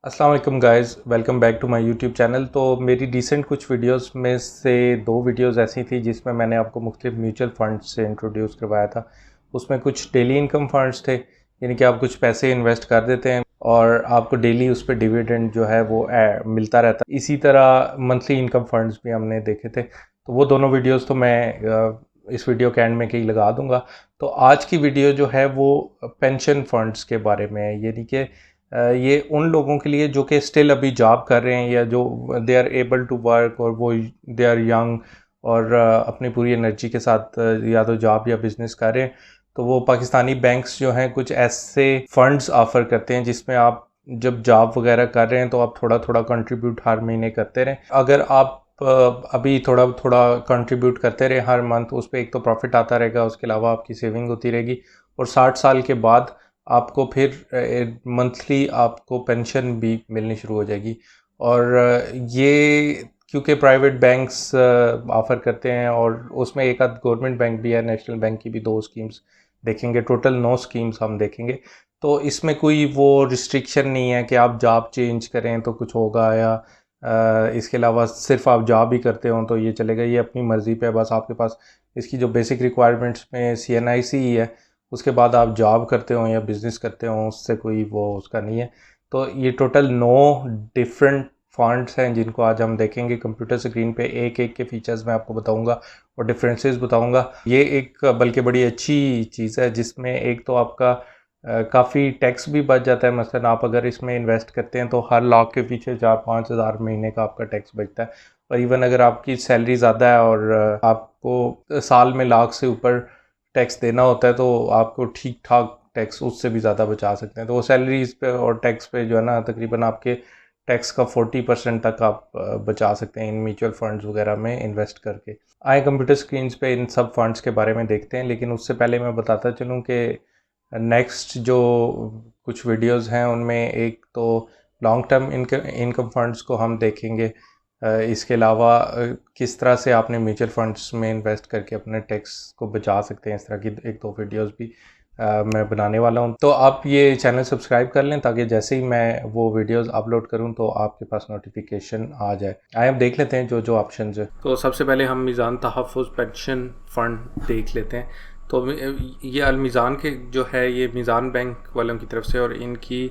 अस्सलाम वालेकुम guys, welcome back to my YouTube channel. तो मेरी रिसेंट कुछ वीडियोस में से दो वीडियोस ऐसी थी जिसमें मैंने आपको मुख्तलिफ म्यूचुअल फंड्स से इंट्रोड्यूस करवाया था। उसमें कुछ डेली इनकम फंड्स थे, यानी कि आप कुछ पैसे इन्वेस्ट कर देते हैं और आपको डेली उस पर डिविडेंड जो है वो मिलता रहता है। इसी तरह मंथली इनकम फंड्स भी हमने देखे थे। तो वो दोनों वीडियोज़ तो मैं इस वीडियो के एंड में कहीं लगा दूंगा। तो आज की वीडियो जो है वो पेंशन फंड्स के बारे में है, यानी कि ये उन लोगों के लिए जो कि स्टिल अभी जॉब कर रहे हैं या जो they are able to work और वो दे आर यंग और अपनी पूरी एनर्जी के साथ या तो जॉब या बिजनेस कर रहे हैं। तो वो पाकिस्तानी बैंक्स जो हैं कुछ ऐसे फंड्स ऑफ़र करते हैं जिसमें आप जब जॉब वगैरह कर रहे हैं तो आप थोड़ा थोड़ा कंट्रीब्यूट हर महीने करते रहें। अगर आप अभी थोड़ा थोड़ा कंट्रीब्यूट करते रहे हर मंथ, उस पर एक तो प्रॉफिट आता रहेगा, उसके अलावा आपकी सेविंग होती रहेगी और 60 साल के बाद आपको फिर मंथली आपको पेंशन भी मिलनी शुरू हो जाएगी। और ये क्योंकि प्राइवेट बैंक्स ऑफ़र करते हैं और उसमें एक आध गवर्नमेंट बैंक भी है, नेशनल बैंक की भी दो स्कीम्स देखेंगे, टोटल 9 स्कीम्स हम देखेंगे। तो इसमें कोई वो रिस्ट्रिक्शन नहीं है कि आप जॉब चेंज करें तो कुछ होगा या इसके अलावा सिर्फ आप जॉब ही करते हो तो ये चलेगा। ये अपनी मर्ज़ी पे है, बस आपके पास इसकी जो बेसिक रिक्वायरमेंट्स में CNIC ही है, उसके बाद आप जॉब करते हो या बिज़नेस करते हो उससे कोई वो उसका नहीं है। तो ये टोटल 9 डिफरेंट फंड्स हैं जिनको आज हम देखेंगे कंप्यूटर स्क्रीन पे। एक एक के फीचर्स मैं आपको बताऊंगा और डिफरेंसेस बताऊंगा। ये एक बल्कि बड़ी अच्छी चीज़ है जिसमें एक तो आपका काफ़ी टैक्स भी बच जाता है। मसलन आप अगर इसमें इन्वेस्ट करते हैं तो हर लाख के पीछे 4-5 हज़ार महीने का आपका टैक्स बचता है। और इवन अगर आपकी सैलरी ज़्यादा है और आपको साल में लाख से ऊपर टैक्स देना होता है तो आपको ठीक ठाक टैक्स उससे भी ज़्यादा बचा सकते हैं। तो वो सैलरीज पे और टैक्स पे जो है ना तकरीबन आपके टैक्स का 40% तक आप बचा सकते हैं इन म्यूचुअल फंड्स वगैरह में इन्वेस्ट करके। आए कंप्यूटर स्क्रीन्स पे इन सब फंड्स के बारे में देखते हैं, लेकिन उससे पहले मैं बताता चलूँ कि नेक्स्ट जो कुछ वीडियोस हैं उनमें एक तो लॉन्ग टर्म इनकम फंड्स को हम देखेंगे। इसके अलावा किस तरह से आपने म्यूचुअल फंड्स में इन्वेस्ट करके अपने टैक्स को बचा सकते हैं, इस तरह की एक दो वीडियोस भी मैं बनाने वाला हूं। तो आप ये चैनल सब्सक्राइब कर लें ताकि जैसे ही मैं वो वीडियोस अपलोड करूं तो आपके पास नोटिफिकेशन आ जाए। आइए हम देख लेते हैं जो जो ऑप्शन है। तो सबसे पहले हम मीज़ान तहफ़्फ़ुज़ पेंशन फ़ंड देख लेते हैं। तो ये अलमीज़ान के जो है ये मीज़ान बैंक वालों की तरफ से, और इनकी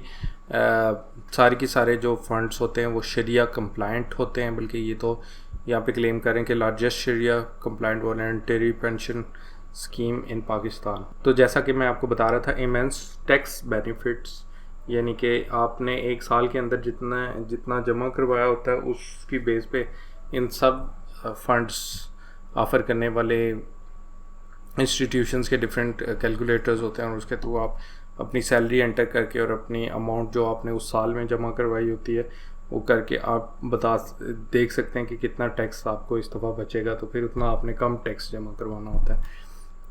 सारे के सारे जो फंड्स होते हैं वो शरिया कंप्लाइंट होते हैं। बल्कि ये तो यहाँ पे क्लेम करें कि largest sharia compliant voluntary pension scheme in Pakistan. तो जैसा कि मैं आपको बता रहा था, इमेंस टैक्स बेनिफिट्स, यानी कि आपने एक साल के अंदर जितना जितना जमा करवाया होता है उसकी बेस पे इन सब फंड्स ऑफ़र करने वाले इंस्टीट्यूशंस के डिफरेंट कैलकुलेटर्स होते हैं और उसके थ्रू आप अपनी सैलरी एंटर करके और अपनी अमाउंट जो आपने उस साल में जमा करवाई होती है वो करके आप देख सकते हैं कि कितना टैक्स आपको इस दफ़ा बचेगा। तो फिर उतना आपने कम टैक्स जमा करवाना होता है।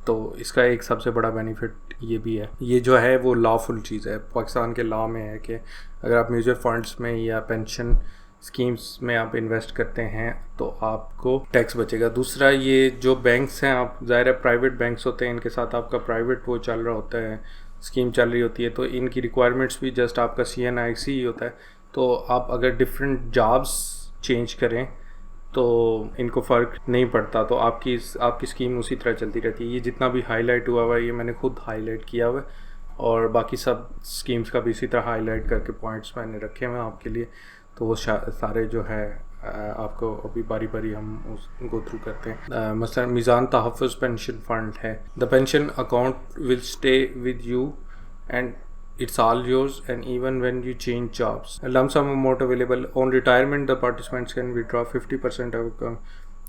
तो इसका एक सबसे बड़ा बेनिफिट ये भी है। ये जो है वो लॉफुल चीज़ है, पाकिस्तान के लॉ में है कि अगर आप म्यूचुअल फंड्स में या पेंशन स्कीम्स में आप इन्वेस्ट करते हैं तो आपको टैक्स बचेगा। दूसरा, ये जो बैंक्स हैं, आप ज़ाहिर है प्राइवेट बैंक्स होते हैं, इनके साथ आपका प्राइवेट वो चल रहा होता है, स्कीम चल रही होती है, तो इनकी रिक्वायरमेंट्स भी जस्ट आपका CNIC ही होता है। तो आप अगर डिफरेंट जॉब्स चेंज करें तो इनको फ़र्क नहीं पड़ता, तो आपकी स्कीम उसी तरह चलती रहती है। ये जितना भी हाईलाइट हुआ हुआ है ये मैंने खुद हाईलाइट किया हुआ है और बाकी सब स्कीम्स का भी इसी तरह हाईलाइट करके पॉइंट्स मैंने रखे हुए हैं आपके लिए। तो वो सारे जो है आपको अभी बारी बारी हम उस गो थ्रू करते हैं। मसलन मीज़ान तहफ़्फ़ुज़ पेंशन फ़ंड है। The pension account will stay with you and it's all yours and even when you change jobs. A lump sum amount available on retirement, the participants can withdraw 50% of income.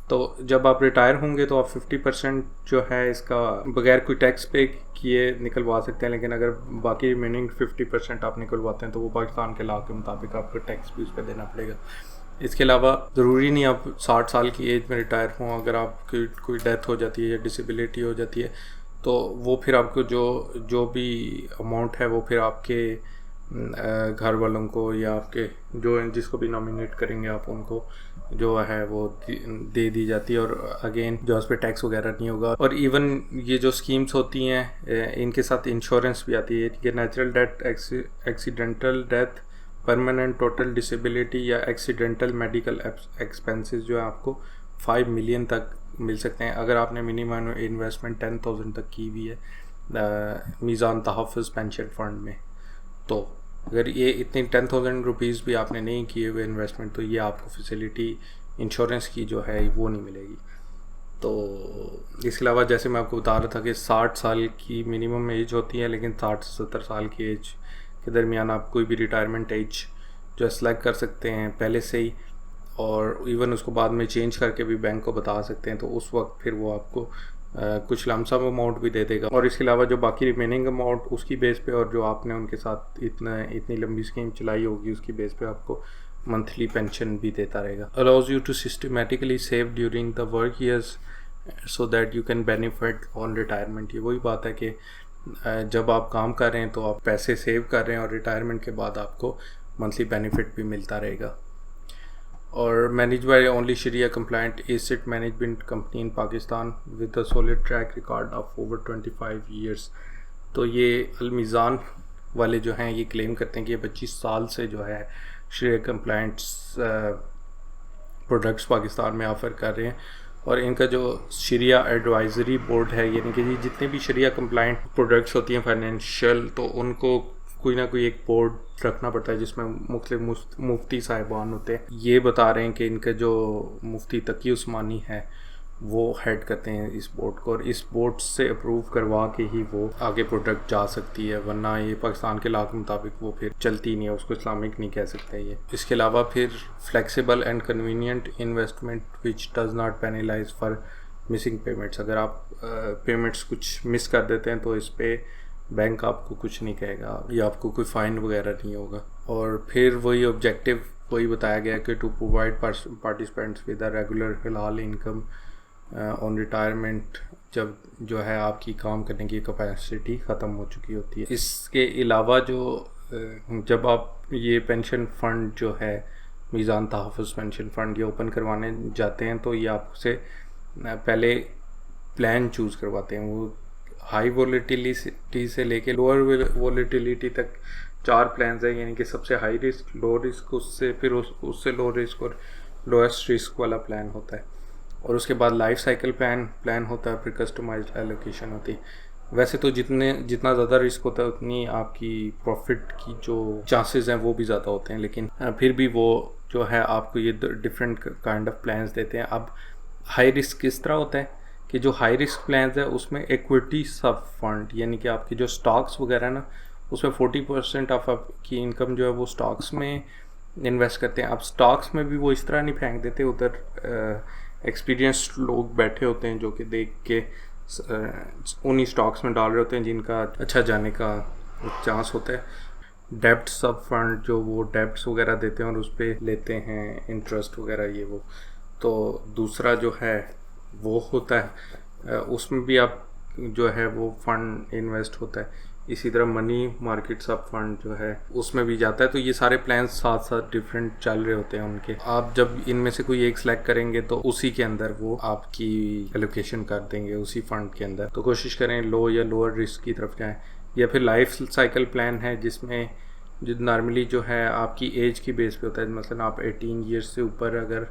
तो जब आप retire होंगे तो आप 50% जो है इसका बगैर कोई टैक्स पे किए निकलवा सकते हैं, लेकिन अगर बाकी रिमेनिंग 50% आप निकलवाते हैं तो वो पाकिस्तान के लॉ के मुताबिक आपको टैक्स भी उस पर देना पड़ेगा। इसके अलावा ज़रूरी नहीं आप 60 साल की एज में रिटायर हों, अगर आपकी कोई डेथ हो जाती है या डिसेबिलिटी हो जाती है तो वो फिर आपको जो भी अमाउंट है वो फिर आपके घर वालों को या आपके जो जिसको भी नॉमिनेट करेंगे आप उनको जो है वो दे दी जाती है, और अगेन जो उस पर टैक्स वगैरह नहीं होगा। और इवन ये जो स्कीम्स होती हैं इनके साथ इंश्योरेंस भी आती है कि natural death, accidental death, permanent total disability या एक्सीडेंटल मेडिकल एक्सपेंसेस जो है आपको 5 मिलियन तक मिल सकते हैं अगर आपने मिनिमम इन्वेस्टमेंट 10,000 तक की हुई है मीज़ान तहफ़्फ़ुज़ पेंशन फ़ंड में। तो अगर ये इतनी 10,000 रुपीज़ भी आपने नहीं किए हुए इन्वेस्टमेंट तो ये आपको फैसिलिटी इंश्योरेंस की जो है वो नहीं मिलेगी। तो इसके अलावा जैसे मैं आपको बता रहा था कि 60 साल की मिनिमम एज होती है, लेकिन 60 से 70 साल की एज के दरमियान आप कोई भी रिटायरमेंट एज जो सेलेक्ट कर सकते हैं पहले से ही, और इवन उसको बाद में चेंज करके भी बैंक को बता सकते हैं। तो उस वक्त फिर वो आपको कुछ लमसम अमाउंट भी दे देगा, और इसके अलावा जो बाकी रिमेनिंग अमाउंट उसकी बेस पे और जो आपने उनके साथ इतनी लंबी स्कीम चलाई होगी उसकी बेस पे आपको मंथली पेंशन भी देता रहेगा। Allows you to systematically save during the work years so that you can benefit on retirement. ये वही बात है कि जब आप काम कर रहे हैं तो आप पैसे सेव कर रहे हैं और रिटायरमेंट के बाद आपको मंथली बेनिफिट भी मिलता रहेगा। और manage by only sharia compliant asset management company in Pakistan with a solid track record of over 25 years. तो ये अलमीज़ान वाले जो हैं ये क्लेम करते हैं कि ये 25 साल से जो है शरिया कंप्लाइंट्स प्रोडक्ट्स पाकिस्तान में ऑफ़र कर रहे हैं, और इनका जो शरिया एडवाइज़री बोर्ड है यानी कि जितने भी शरिया कंप्लाइंट प्रोडक्ट्स होती हैं फाइनेंशियल, तो उनको कोई ना कोई एक बोर्ड रखना पड़ता है जिसमें मुख्तलिफ मुफ्ती साहिबान होते हैं। ये बता रहे हैं कि इनका जो मुफ्ती तकी उस्मानी है वो हेड करते हैं इस बोर्ड को, और इस बोर्ड से अप्रूव करवा के ही वो आगे प्रोडक्ट जा सकती है, वरना ये पाकिस्तान के लॉ के मुताबिक वो फिर चलती नहीं है, उसको इस्लामिक नहीं कह सकते ये। इसके अलावा फिर flexible and convenient investment which does not penalise for missing payments. अगर आप पेमेंट्स कुछ मिस कर देते हैं तो इस पर बैंक आपको कुछ नहीं कहेगा या आपको कोई फ़ाइन वगैरह नहीं होगा। और फिर वही ऑब्जेक्टिव वही बताया गया कि to provide participants with a regular halal income on retirement, जब जो है आपकी काम करने की कैपेसिटी ख़त्म हो चुकी होती है। इसके अलावा जो जब आप ये पेंशन फ़ंड जो है मीज़ान तहफ़्फ़ुज़ पेंशन फ़ंड ये ओपन करवाने जाते हैं तो ये आपसे पहले प्लान चूज़ करवाते हैं। वो हाई वोलेटिलिटी से लेके लोअर वोलेटिलिटी तक 4 प्लान्स हैं, यानी कि सबसे हाई रिस्क, लो रिस्क, उससे फिर उससे लो रिस्क और लोएस्ट रिस्क वाला प्लान होता है, और उसके बाद लाइफ साइकिल प्लान होता है, फिर कस्टमाइज्ड एलोकेशन होती है। वैसे तो जितना ज़्यादा रिस्क होता है उतनी आपकी प्रॉफिट की जो चांसेस हैं वो भी ज़्यादा होते हैं, लेकिन फिर भी वो जो है आपको ये डिफरेंट काइंड ऑफ प्लान्स देते हैं। अब हाई रिस्क किस तरह होता है कि जो हाई रिस्क प्लान्स है उसमें इक्विटी सब फंड, यानी कि आपकी जो स्टॉक्स वगैरह ना उसमें 40% ऑफ आपकी इनकम जो है वो स्टॉक्स में इन्वेस्ट करते हैं। अब स्टॉक्स में भी वो इस तरह नहीं फेंक देते, उधर एक्सपीरियंस्ड लोग बैठे होते हैं जो कि देख के उन्हीं स्टॉक्स में डाल रहे होते हैं जिनका अच्छा जाने का चांस होता है। डेब्ट सब फंड जो वो डेब्ट्स वगैरह देते हैं और उस पर लेते हैं इंटरेस्ट वगैरह ये वो। तो दूसरा जो है वो होता है उसमें भी आप जो है वो फंड इन्वेस्ट होता है। इसी तरह मनी मार्केट सब फंड जो है उसमें भी जाता है। तो ये सारे प्लान साथ साथ डिफरेंट चल रहे होते हैं उनके। आप जब इनमें से कोई एक सिलेक्ट करेंगे तो उसी के अंदर वो आपकी एलोकेशन कर देंगे उसी फंड के अंदर। तो कोशिश करें लो या लोअर रिस्क की तरफ जाएं। या फिर लाइफ साइकिल प्लान है जिसमें जो नॉर्मली जो है आपकी एज की बेस पे होता है। मसलन आप 18 ईयर्स से ऊपर अगर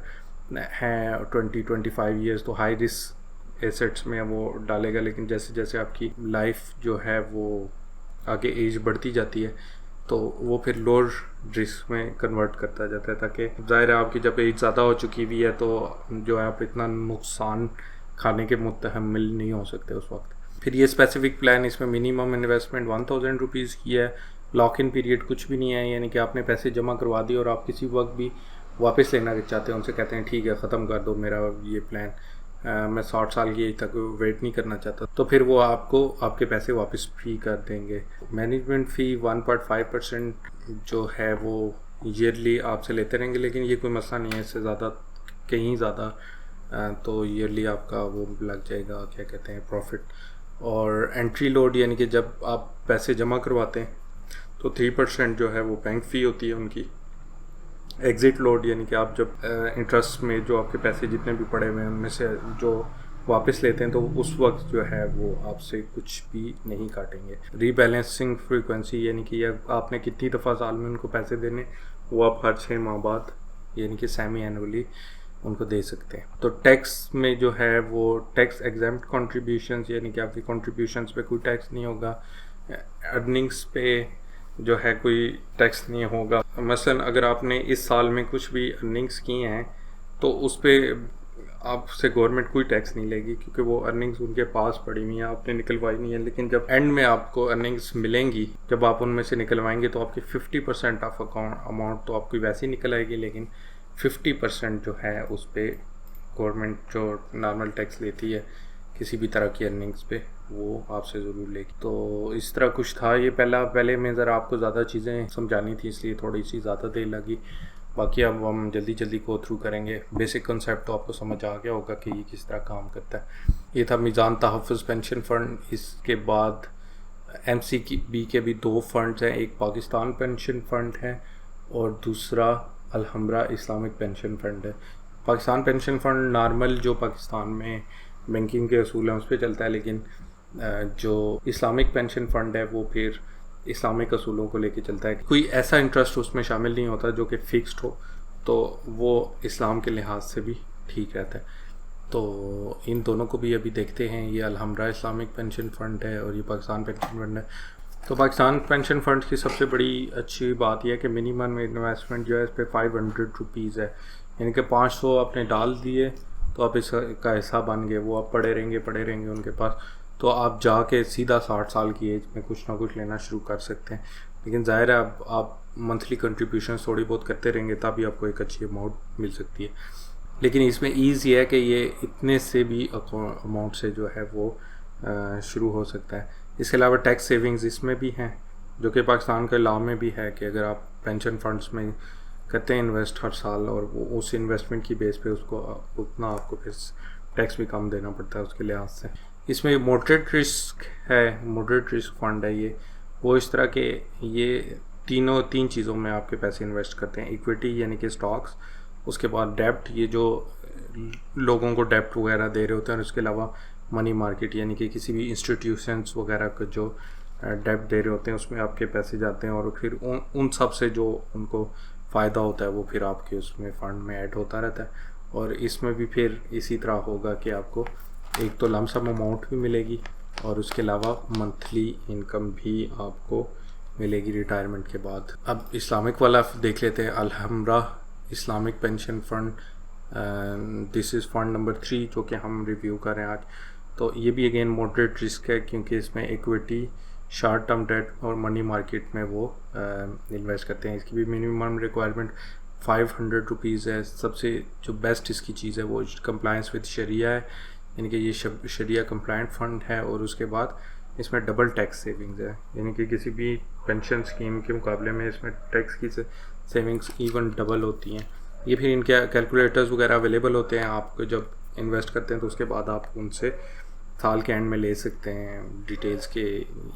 हैं 20-25 ईयर्स तो हाई रिस्क एसेट्स में वो डालेगा, लेकिन जैसे जैसे आपकी लाइफ जो है वो आगे एज बढ़ती जाती है तो वो फिर लोअर रिस्क में कन्वर्ट करता जाता है, ताकि ज़ाहिर है आपकी जब एज ज़्यादा हो चुकी हुई है तो जो है आप इतना नुकसान खाने के मुतहम्मिल नहीं हो सकते उस वक्त। फिर ये स्पेसिफिक प्लान इसमें मिनिमम इन्वेस्टमेंट 1000 रुपीज़ की है। लॉक इन पीरियड कुछ भी नहीं है, यानी कि आपने पैसे जमा करवा दिए और आप किसी वक्त भी वापस लेना चाहते हैं, उनसे कहते हैं ठीक है ख़त्म कर दो मेरा ये प्लान, मैं 60 साल की एज तक वेट नहीं करना चाहता, तो फिर वो आपको आपके पैसे वापस फ्री कर देंगे। मैनेजमेंट फ़ी 1.5% जो है वो ईयरली आपसे लेते रहेंगे, लेकिन ये कोई मसला नहीं है, इससे ज़्यादा कहीं ज़्यादा तो ईयरली आपका वो लग जाएगा क्या कहते हैं प्रॉफिट। और एंट्री लोड यानी कि जब आप पैसे जमा करवाते हैं तो 3% जो है वो बैंक फ़ी होती है उनकी। एग्ज़िट लोड यानी कि आप जब इंटरेस्ट में जो आपके पैसे जितने भी पड़े हुए हैं उनमें से जो वापस लेते हैं तो उस वक्त जो है वो आपसे कुछ भी नहीं काटेंगे। रीबैलेंसिंग फ्रीक्वेंसी यानी कि आपने कितनी दफ़ा साल में उनको पैसे देने, वो आप हर 6 माह बाद यानी कि सेमी एनुअली उनको दे सकते हैं। तो टैक्स में जो है वो टैक्स एग्जेम्प्ट कॉन्ट्रीब्यूशंस यानी कि आपकी कॉन्ट्रीब्यूशंस पे कोई टैक्स नहीं होगा, अर्निंग्स पे जो है कोई टैक्स नहीं होगा। मसलन अगर आपने इस साल में कुछ भी अर्निंग्स की हैं तो उस पर आपसे गवर्नमेंट कोई टैक्स नहीं लेगी, क्योंकि वो अर्निंग्स उनके पास पड़ी हुई हैं, आपने निकलवाई नहीं है। लेकिन जब एंड में आपको अर्निंग्स मिलेंगी, जब आप उनमें से निकलवाएंगे तो आपकी 50% ऑफ अमाउंट तो आपकी वैसे ही निकल आएगी, लेकिन 50% जो है उस पर गवर्नमेंट जो नॉर्मल टैक्स लेती है किसी भी तरह की अर्निंग्स पे, वो आपसे ज़रूर लेगी। तो इस तरह कुछ था ये। पहले में ज़रा आपको ज़्यादा चीज़ें समझानी थी, इसलिए थोड़ी सी ज़्यादा देर लगी। बाकी अब हम जल्दी गो थ्रू करेंगे। बेसिक कंसेप्ट तो आपको समझ आ गया होगा कि ये किस तरह काम करता है। ये था मीज़ान तहफ़्फ़ुज़ पेंशन फ़ंड। इसके बाद MCB के भी 2 फंड्स हैं, एक पाकिस्तान पेंशन फ़ंड है और दूसरा अलहम्रा इस्लामिक पेंशन फ़ंड है। पाकिस्तान पेंशन फ़ंड नॉर्मल जो पाकिस्तान में बैंकिंग के असूल हैं उस पर चलता है, लेकिन जो इस्लामिक पेंशन फ़ंड है वो फिर इस्लामिक असूलों को लेके चलता है। कोई ऐसा इंटरेस्ट उसमें शामिल नहीं होता जो कि फ़िक्स्ड हो, तो वो इस्लाम के लिहाज से भी ठीक रहता है। तो इन दोनों को भी अभी देखते हैं। ये अलहम्रा इस्लामिक पेंशन फ़ंड है और ये पाकिस्तान पेंशन फ़ंड है। तो पाकिस्तान पेंशन फ़ंड की सबसे बड़ी अच्छी बात यह है कि मिनिमम इन्वेस्टमेंट जो है इस पर 500 रुपीज़ है, यानी कि 500 आपने डाल दिए तो आप इसका हिस्सा बन गए, वो आप पड़े रहेंगे उनके पास। तो आप जाके सीधा 60 साल की एज में कुछ ना कुछ लेना शुरू कर सकते हैं। लेकिन ज़ाहिर है आप मंथली कंट्रीब्यूशन थोड़ी बहुत करते रहेंगे तभी आपको एक अच्छी अमाउंट मिल सकती है। लेकिन इसमें ईज़ ये है कि ये इतने से भी अमाउंट से जो है वो शुरू हो सकता है। इसके अलावा टैक्स सेविंग्स इसमें भी हैं, जो कि पाकिस्तान के लॉ में भी है कि अगर आप पेंशन फंड्स में करते हैं इन्वेस्ट हर साल और वो उस इन्वेस्टमेंट की बेस पे उसको उतना आपको फिर टैक्स भी कम देना पड़ता है उसके लिहाज से। इसमें मॉडरेट रिस्क है, मॉडरेट रिस्क फंड है ये। वो इस तरह के ये तीन चीज़ों में आपके पैसे इन्वेस्ट करते हैं। इक्विटी यानी कि स्टॉक्स, उसके बाद डेब्ट, ये जो लोगों को डेब्ट वगैरह दे रहे होते हैं, और उसके अलावा मनी मार्केट यानी कि किसी भी इंस्टीट्यूशंस वगैरह को जो डेब्ट दे रहे होते हैं उसमें आपके पैसे जाते हैं और फिर उन सब से जो उनको फ़ायदा होता है वो फिर आपके उसमें फ़ंड में ऐड होता रहता है। और इसमें भी फिर इसी तरह होगा कि आपको एक तो लमसम अमाउंट भी मिलेगी और उसके अलावा मंथली इनकम भी आपको मिलेगी रिटायरमेंट के बाद। अब इस्लामिक वाला देख लेते हैं, Alhamra Islamic pension fund. This is fund number 3 जो कि हम रिव्यू कर रहे हैं आज। तो ये भी अगेन मॉडरेट रिस्क है, क्योंकि इसमें इक्विटी, शॉर्ट टर्म डेट और मनी मार्केट में वो इन्वेस्ट करते हैं। इसकी भी मिनिमम रिक्वायरमेंट 500 रुपीज़ है। सबसे जो बेस्ट इसकी चीज़ है वो कंप्लायंस विद शरिया है, यानी कि ये शरिया कंप्लायंट फ़ंड है। और उसके बाद इसमें डबल टैक्स सेविंग्स है, यानी कि किसी भी पेंशन स्कीम के मुकाबले में इसमें टैक्स की सेविंग्स इवन डबल होती हैं। ये फिर इनके कैलकुलेटर्स वगैरह अवेलेबल होते हैं, आपको जब इन्वेस्ट करते हैं तो उसके बाद आप उनसे साल के एंड में ले सकते हैं डिटेल्स के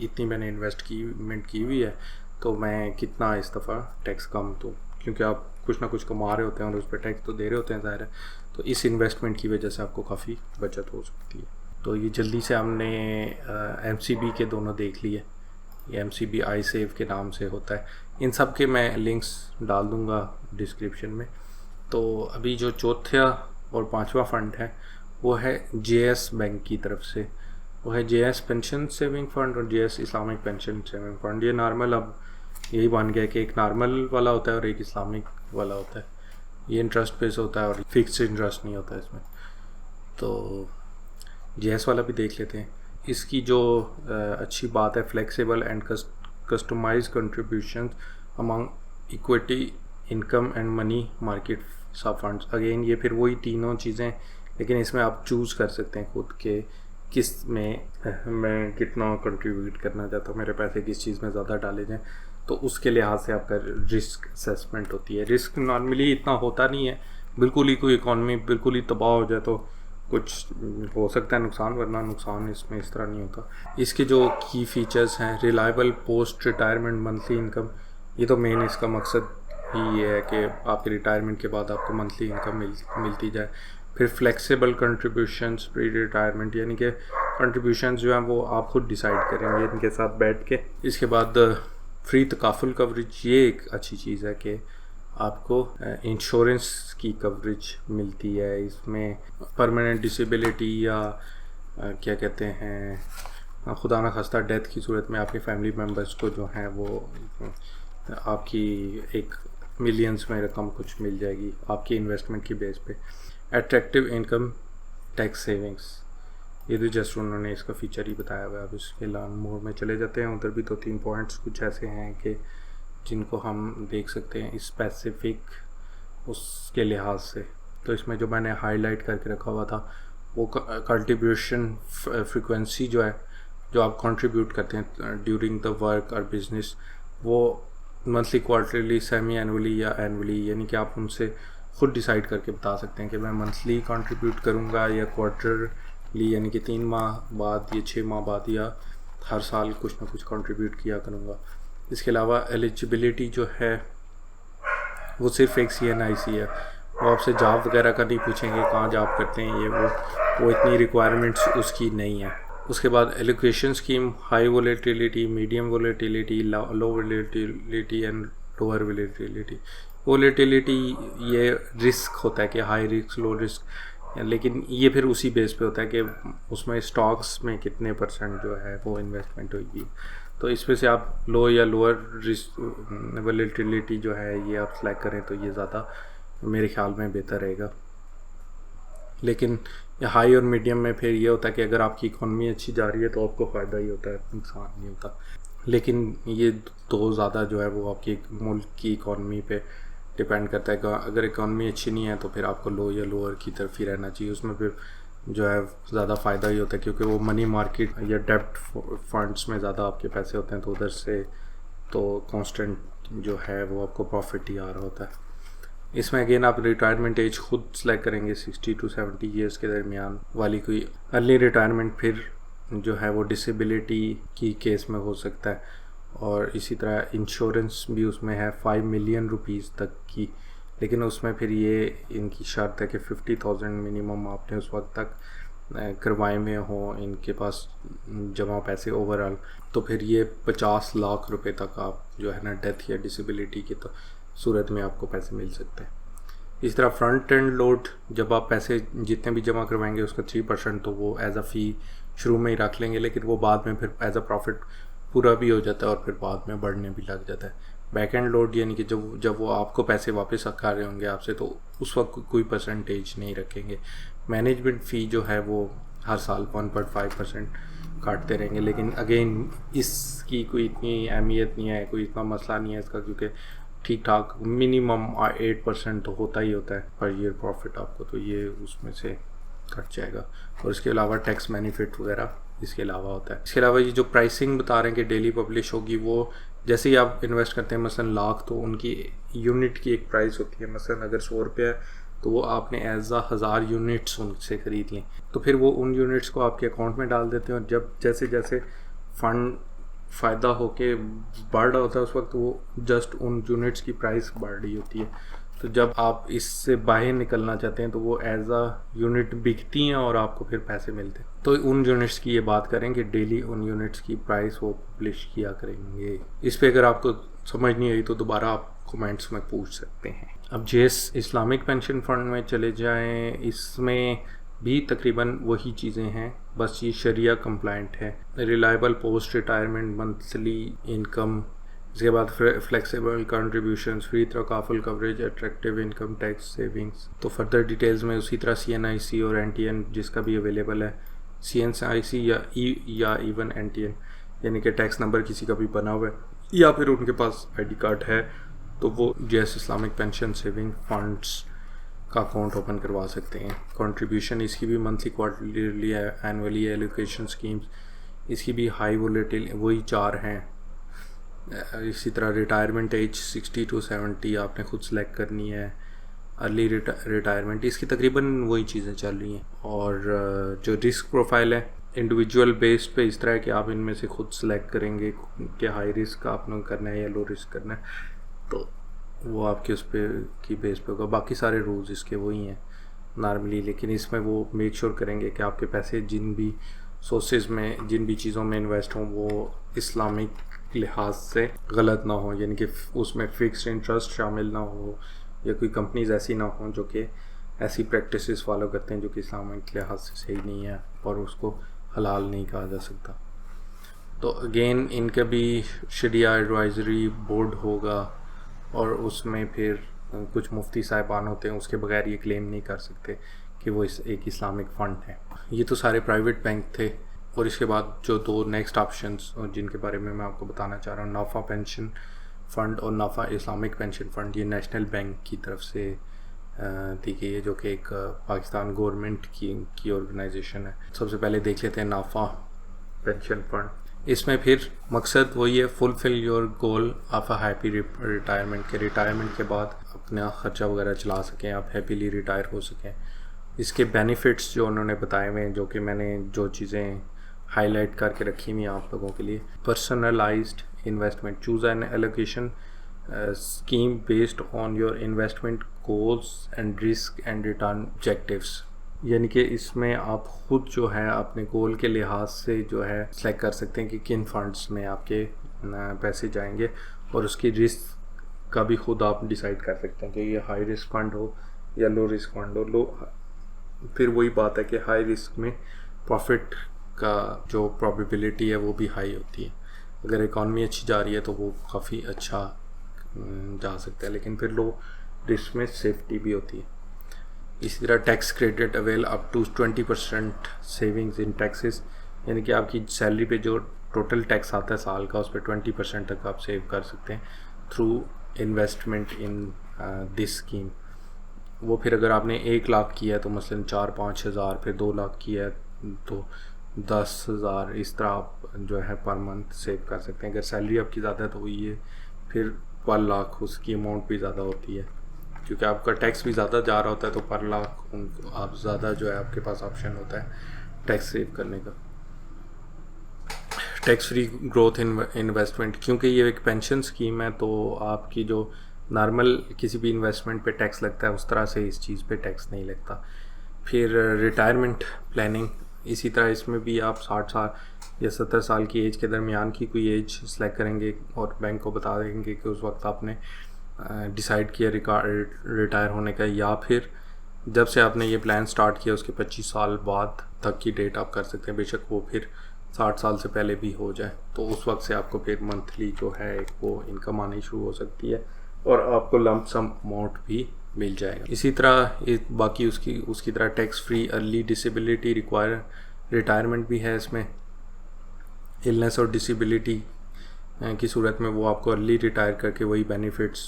इतनी मैंने इन्वेस्टमेंट की हुई है तो मैं कितना इस दफ़ा टैक्स कम दूँ, क्योंकि आप कुछ ना कुछ कमा रहे होते हैं और उस पर टैक्स तो दे रहे होते हैं ज़ाहिर है। तो इस इन्वेस्टमेंट की वजह से आपको काफ़ी बचत हो सकती है। तो ये जल्दी से हमने MCB के दोनों देख लिए। ये MCB iSave के नाम से होता है। इन सब के मैं लिंक्स डाल दूँगा डिस्क्रिप्शन में। तो अभी जो चौथा और 5वां फ़ंड है वो है JS बैंक की तरफ से, वो है JS पेंशन सेविंग फ़ंड और JS Islamic pension saving fund. ये नॉर्मल अब यही बन गया कि एक नॉर्मल वाला होता है और एक इस्लामिक वाला होता है। ये इंटरेस्ट बेस होता है और फिक्स इंटरेस्ट नहीं होता इसमें। तो JS वाला भी देख लेते हैं। इसकी जो अच्छी बात है, flexible and customise contribution among equity, income and money market sub funds. Again ये फिर वही तीनों चीज़ें, लेकिन इसमें आप चूज़ कर सकते हैं खुद के किस में मैं कितना कंट्रीब्यूट करना चाहता हूँ, मेरे पैसे किस चीज़ में ज़्यादा डाले जाएँ। तो उसके लिहाज से आपका रिस्क असेसमेंट होती है। रिस्क नॉर्मली इतना होता नहीं है, बिल्कुल ही कोई इकॉनमी बिल्कुल ही तबाह हो जाए तो कुछ हो सकता है नुकसान, वरना नुकसान इसमें इस तरह नहीं होता। इसके जो की फ़ीचर्स हैं, reliable post retirement monthly income, ये तो मेन इसका मकसद ही ये है कि आपके रिटायरमेंट के बाद आपको मंथली इनकम मिलती जाए। फिर फ्लेक्सिबल कंट्रीब्यूशंस प्री रिटायरमेंट, यानी कि कंट्रीब्यूशंस जो हैं वो आप खुद डिसाइड करेंगे इनके साथ बैठ के। इसके बाद फ्री तकाफुल कवरेज, ये एक अच्छी चीज़ है कि आपको इंश्योरेंस की कवरेज मिलती है। इसमें परमानेंट डिसेबिलिटी या क्या कहते हैं, खुदा न खास्ता डेथ की सूरत में आपके फैमिली मेम्बर्स को जो है वो आपकी एक मिलियंस में रकम कुछ मिल जाएगी आपकी इन्वेस्टमेंट की बेस पे। अट्रैक्टिव इनकम टैक्स सेविंग्स, ये तो जस्ट उन्होंने इसका फीचर ही बताया हुआ है। अब इसके लर्न मोर में चले जाते हैं। उधर भी 2-3 पॉइंट्स कुछ ऐसे हैं कि जिनको हम देख सकते हैं स्पेसिफिक उसके लिहाज से। तो इसमें जो मैंने हाईलाइट करके रखा हुआ था वो कंट्रीब्यूशन फ्रीक्वेंसी जो है, जो आप कंट्रीब्यूट करते हैं ड्यूरिंग द वर्क और बिजनेस, वो मंथली, क्वार्टरली, सेमी एनुअली या एनुअली, यानी कि आप उनसे खुद डिसाइड करके बता सकते हैं कि मैं मंथली कंट्रीब्यूट करूँगा या क्वार्टरली, यानी कि 3 माह बाद या 6 माह बाद या हर साल कुछ ना कुछ कंट्रीब्यूट किया करूँगा। इसके अलावा एलिजिबिलिटी जो है वो सिर्फ एक CNIC है। वो आपसे जॉब वगैरह का नहीं पूछेंगे, कहाँ जॉब करते हैं ये वो इतनी रिक्वायरमेंट्स उसकी नहीं है। उसके बाद allocation scheme, high volatility, medium volatility, low volatility and lower volatility. Volatility ये रिस्क होता है कि हाई रिस्क लो रिस्क, लेकिन ये फिर उसी बेस पे होता है कि उसमें स्टॉक्स में कितने % जो है वो इन्वेस्टमेंट होगी। तो इसमें से आप लो या लोअर रिस्क वोलेटिलिटी जो है ये आप सेलेक्ट करें तो ये ज़्यादा मेरे ख्याल में बेहतर रहेगा। लेकिन हाई और मीडियम में फिर ये होता है कि अगर आपकी इकॉनमी अच्छी जा रही है तो आपको फ़ायदा ही होता है, नुकसान नहीं होता। लेकिन ये तो ज़्यादा जो है वो आपकी मुल्क की इकॉनमी पे डिपेंड करता है। अगर इकॉनमी अच्छी नहीं है तो फिर आपको लो या लोअर की तरफ ही रहना चाहिए। उसमें फिर जो है ज़्यादा फ़ायदा ही होता है क्योंकि वो मनी मार्केट या डेब्ट फंड्स में ज़्यादा आपके पैसे होते हैं, तो उधर से तो कांस्टेंट जो है वो आपको प्रॉफिट ही आ रहा होता है। इसमें अगेन आप रिटायरमेंट एज खुद सेलेक्ट करेंगे, 60 to 70 ईयर्स के दरमियान वाली कोई अर्ली रिटायरमेंट फिर जो है वो डिसेबिलिटी की केस में हो सकता है। और इसी तरह इंश्योरेंस भी उसमें है 5 मिलियन रुपीज़ तक की, लेकिन उसमें फिर ये इनकी शर्त है कि 50,000 मिनिमम आपने उस वक्त तक करवाए हुए हों इनके पास जमा पैसे ओवरऑल। तो फिर ये 50 लाख रुपए तक आप जो है ना डेथ या डिसेबिलिटी की तो सूरत में आपको पैसे मिल सकते हैं। इस तरह फ्रंट एंड लोड, जब आप पैसे जितने भी जमा करवाएंगे उसका 3% तो वो एज अ फ़ी शुरू में ही रख लेंगे, लेकिन वो बाद में फिर एज अ प्रॉफिट पूरा भी हो जाता है और फिर बाद में बढ़ने भी लग जाता है। बैक एंड लोड यानी कि जब वो आपको पैसे वापस कर रहे होंगे आपसे तो उस वक्त कोई परसेंटेज नहीं रखेंगे। मैनेजमेंट फ़ी जो है वो हर साल 1.5% काटते रहेंगे, लेकिन अगेन इसकी कोई इतनी अहमियत नहीं है, कोई इतना मसला नहीं है इसका, क्योंकि ठीक ठाक मिनिमम 8% तो होता ही होता है पर ईयर प्रॉफिट आपको, तो ये उसमें से कट जाएगा। और इसके अलावा टैक्स बेनिफिट वगैरह इसके अलावा होता है। इसके अलावा ये जो प्राइसिंग बता रहे हैं कि डेली पब्लिश होगी, वो जैसे ही आप इन्वेस्ट करते हैं मसलन लाख, तो उनकी यूनिट की एक प्राइस होती है। मसलन अगर 100 रुपये है तो वो आपने एज अ 1000 यूनिट्स उनसे ख़रीद लें, तो फिर वो उन यूनिट्स को आपके अकाउंट में डाल देते हैं। और जब जैसे जैसे फ़ंड फ़ायदा होके बढ़ रहा होता है उस वक्त वो जस्ट उन यूनिट्स की प्राइस बढ़ रही होती है। तो जब आप इससे बाहर निकलना चाहते हैं तो वो एज अ यूनिट बिकती हैं और आपको फिर पैसे मिलते हैं। तो उन यूनिट्स की ये बात करें कि डेली उन यूनिट्स की प्राइस वो पब्लिश किया करेंगे। इस पे अगर आपको समझ नहीं आई तो दोबारा आप कमेंट्स में पूछ सकते हैं। अब जेस इस्लामिक पेंशन फ़ंड में चले जाएं, इसमें भी तकरीबन वही चीज़ें हैं, बस ये शरिया कंप्लाइंट है। Reliable post retirement monthly income, इसके बाद फ्लेक्सिबल कंट्रीब्यूशंस, फ्री तकाफुल coverage, attractive income tax savings. तो फर्दर डिटेल्स में उसी तरह CNIC और NTN जिसका भी अवेलेबल है, CNIC या इवन NTN यानी कि टैक्स नंबर किसी का भी बना हुआ है या फिर उनके पास ID कार्ड है, तो वो जेस इस्लामिक पेंशन सेविंग फंड्स का अकाउंट ओपन करवा सकते हैं। कंट्रीब्यूशन इसकी भी monthly, quarterly, annually, allocation schemes इसकी भी हाई वोलेटिल वही 4 हैं। इसी तरह रिटायरमेंट एज 60 to 70 आपने खुद सेलेक्ट करनी है। अर्ली रिटायरमेंट इसकी तकरीबन वही चीज़ें चल रही हैं। और जो रिस्क प्रोफाइल है इंडिविजुअल बेस्ड पे इस तरह कि आप इनमें से खुद सेलेक्ट करेंगे कि हाई रिस्क आपने करना है या लो रिस्क करना है, तो वो आपके उस पर की बेस पे होगा। बाकी सारे रूल्स इसके वही हैं। नॉर्मली, लेकिन इसमें वो मेक श्योर करेंगे कि आपके पैसे जिन भी सोर्सेज में, जिन भी चीज़ों में इन्वेस्ट हों वो इस्लामिक लिहाज से गलत ना हो, यानी कि उसमें फ़िक्स्ड इंटरेस्ट शामिल ना हो, या कोई कंपनीज ऐसी ना हो जो कि ऐसी प्रैक्टिसेस फॉलो करते हैं जो कि इस्लामिक लिहाज से सही नहीं है और उसको हलाल नहीं कहा जा सकता। तो अगेन इनका भी शरिया एडवाइजरी बोर्ड होगा और उसमें फिर कुछ मुफ्ती साहिबान होते हैं, उसके बगैर ये क्लेम नहीं कर सकते कि वो एक इस्लामिक फ़ंड है। ये तो सारे प्राइवेट बैंक थे। और इसके बाद जो दो नेक्स्ट ऑप्शंस जिनके बारे में मैं आपको बताना चाह रहा हूँ, नाफा पेंशन फ़ंड और नाफा इस्लामिक पेंशन फ़ंड, ये नेशनल बैंक की तरफ से दी गई है, जो कि एक पाकिस्तान गवर्नमेंट की ऑर्गेनाइजेशन है। सबसे पहले देख लेते हैं नाफा पेंशन फ़ंड। इसमें फिर मकसद वही है, fulfil your goal of a happy retirement, के रिटायरमेंट के बाद अपना ख़र्चा वगैरह चला सकें, आप हैप्पीली रिटायर हो सकें। इसके बेनिफिट्स जो उन्होंने बताए हुए हैं, जो कि मैंने जो चीज़ें हाईलाइट करके रखी हुई हैं आप लोगों के लिए। Personalised investment, choose N allocation scheme based on your investment goals and risk and return objectives, यानी कि इसमें आप खुद जो है अपने गोल के लिहाज से जो है सेलेक्ट कर सकते हैं कि किन फंड्स में आपके पैसे जाएंगे, और उसकी रिस्क का भी खुद आप डिसाइड कर सकते हैं कि ये हाई रिस्क फंड हो या लो रिस्क फंड हो। फिर वही बात है कि हाई रिस्क में प्रॉफिट का जो प्रोबेबिलिटी है वो भी हाई होती है। अगर इकॉनमी अच्छी जा रही है तो वो काफ़ी अच्छा जा सकता है, लेकिन फिर लो रिस्क में सेफ्टी भी होती है। इसी तरह tax credit avail up to 20% savings in taxes, यानी कि आपकी सैलरी पे जो टोटल टैक्स आता है साल का, उस पर 20% तक आप सेव कर सकते हैं through investment in this scheme. वो फिर अगर आपने 1 लाख किया है तो मसलन 4-5 हज़ार, फिर 2 लाख किया है तो 10,000, इस तरह आप जो है पर मंथ सेव कर सकते हैं। अगर सैलरी आपकी ज़्यादा है तो ये फिर पर लाख उसकी अमाउंट भी ज़्यादा होती है, क्योंकि आपका टैक्स भी ज़्यादा जा रहा होता है, तो पर लाख उनको आप ज़्यादा जो है आपके पास ऑप्शन होता है टैक्स सेव करने का। टैक्स फ्री ग्रोथ इन्वेस्टमेंट, क्योंकि ये एक पेंशन स्कीम है तो आपकी जो नॉर्मल किसी भी इन्वेस्टमेंट पे टैक्स लगता है उस तरह से इस चीज़ पे टैक्स नहीं लगता। फिर रिटायरमेंट प्लानिंग, इसी तरह इसमें भी आप 60 साल या 70 साल की एज के दरमियान की कोई एज सेलेक्ट करेंगे और बैंक को बता देंगे कि उस वक्त आपने डिसाइड किया रिटायर होने का, या फिर जब से आपने ये प्लान स्टार्ट किया उसके 25 साल बाद तक की डेट आप कर सकते हैं। बेशक वो फिर 60 साल से पहले भी हो जाए, तो उस वक्त से आपको फिर मंथली जो है एक वो इनकम आनी शुरू हो सकती है और आपको लंप सम अमाउंट भी मिल जाएगा। इसी तरह बाकी उसकी तरह tax free early disability require retirement भी है इसमें। इलनेस और डिसेबिलिटी की सूरत में वो आपको अर्ली रिटायर करके वही बेनिफिट्स